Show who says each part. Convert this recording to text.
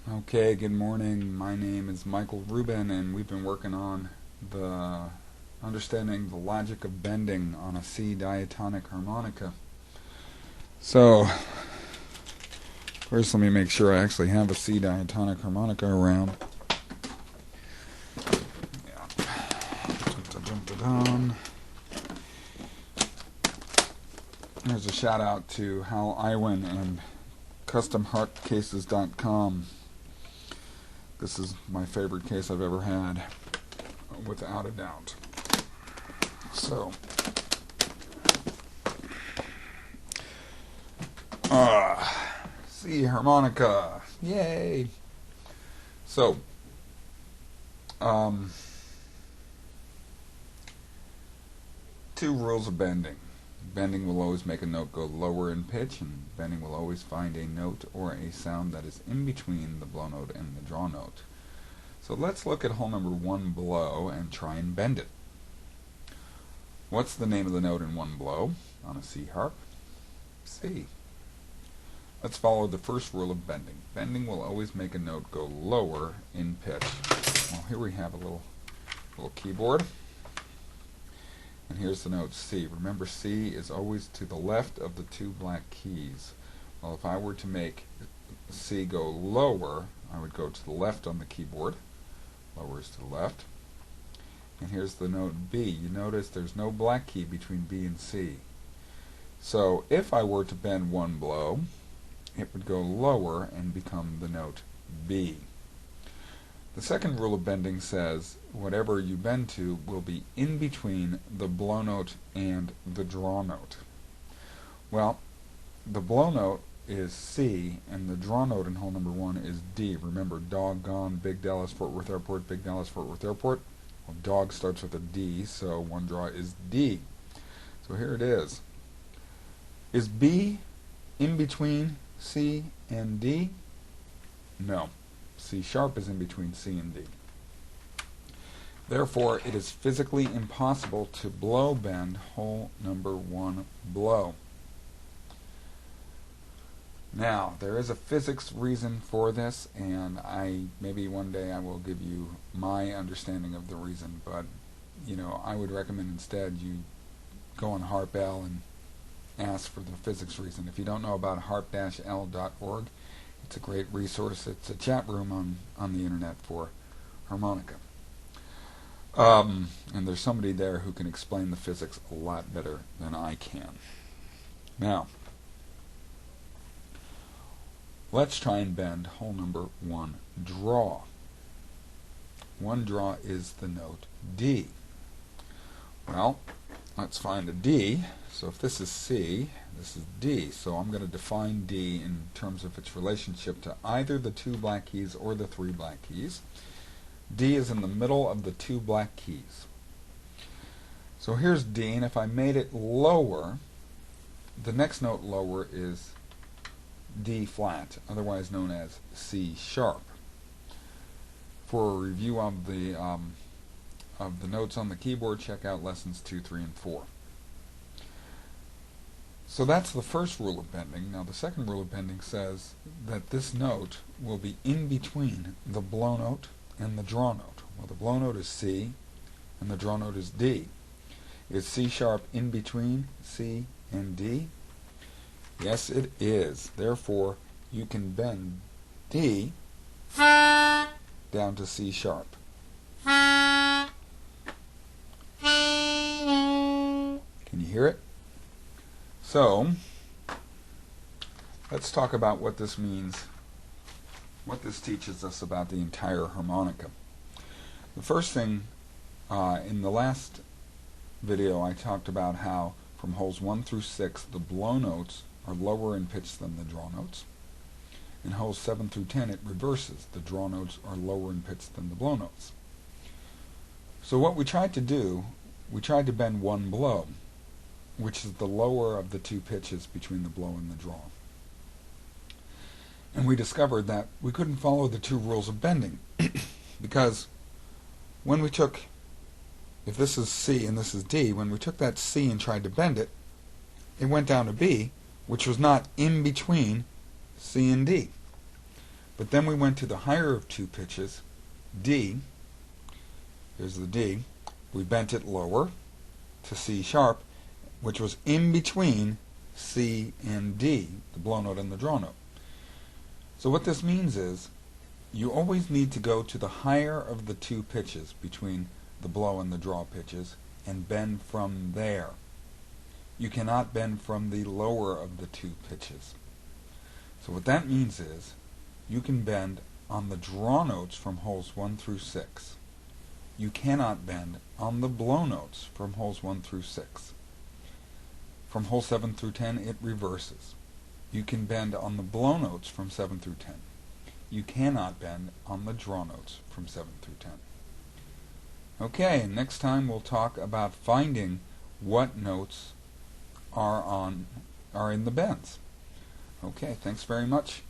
Speaker 1: Okay, good morning. My name is Michael Rubin, and we've been working on the understanding the logic of bending on a C diatonic harmonica. So, first let me make sure I actually have a C diatonic harmonica around. Yeah. There's a shout out to Hal Iwin and CustomHarpCases.com. This is my favorite case I've ever had, without a doubt. So, C harmonica, yay! So, two rules of bending. Bending will always make a note go lower in pitch, and bending will always find a note or a sound that is in between the blow note and the draw note. So let's look at hole number 1 below and try and bend it. What's the name of the note in 1 blow on a C harp? C. Let's follow the first rule of bending. Bending will always make a note go lower in pitch. Well, here we have a little keyboard. And here's the note C. Remember, C is always to the left of the two black keys. Well, if I were to make C go lower, I would go to the left on the keyboard. Lower is to the left. And here's the note B. You notice there's no black key between B and C. So if I were to bend 1 blow, it would go lower and become the note B. The second rule of bending says whatever you bend to will be in between the blow note and the draw note. Well, the blow note is C, and the draw note in hole number 1 is D. Remember, doggone, Big Dallas, Fort Worth Airport, Big Dallas, Fort Worth Airport. Well, dog starts with a D, so one draw is D. So here it is. Is B in between C and D? No. C sharp is in between C and D. Therefore, it is physically impossible to blow bend hole number 1 blow. Now, there is a physics reason for this, and maybe one day I will give you my understanding of the reason, but I would recommend instead you go on HarpL and ask for the physics reason. If you don't know about harp-l.org, it's a great resource. It's a chat room on the internet for harmonica. And there's somebody there who can explain the physics a lot better than I can. Now, let's try and bend hole number 1 draw. 1 draw is the note D. Well, let's find a D. So if this is C, this is D. So I'm going to define D in terms of its relationship to either the 2 black keys or the 3 black keys. D is in the middle of the 2 black keys. So here's D, and if I made it lower, the next note lower is D flat, otherwise known as C sharp. For a review of the notes on the keyboard, check out lessons 2, 3, and 4. So that's the first rule of bending. Now the second rule of bending says that this note will be in between the blow note and the draw note. Well, the blow note is C and the draw note is D. Is C sharp in between C and D? Yes, it is. Therefore, you can bend D down to C sharp. Can you hear it? So, let's talk about what this means, what this teaches us about the entire harmonica. The first thing, in the last video I talked about how from holes 1 through 6 the blow notes are lower in pitch than the draw notes. In holes 7 through 10 it reverses. The draw notes are lower in pitch than the blow notes. So what we tried to do, we tried to bend 1 blow, which is the lower of the 2 pitches between the blow and the draw. And we discovered that we couldn't follow the 2 rules of bending because when we took, if this is C and this is D, when we took that C and tried to bend it, it went down to B, which was not in between C and D. But then we went to the higher of two pitches, D. Here's the D. We bent it lower to C sharp, which was in between C and D, the blow note and the draw note. So what this means is you always need to go to the higher of the two pitches between the blow and the draw pitches and bend from there. You cannot bend from the lower of the two pitches. So what that means is you can bend on the draw notes from holes 1 through 6. You cannot bend on the blow notes from holes 1 through 6. From hole 7 through 10 it reverses. You can bend on the blow notes from 7 through 10. You cannot bend on the draw notes from 7 through 10. Okay, next time we'll talk about finding what notes are in the bends. Okay, thanks very much.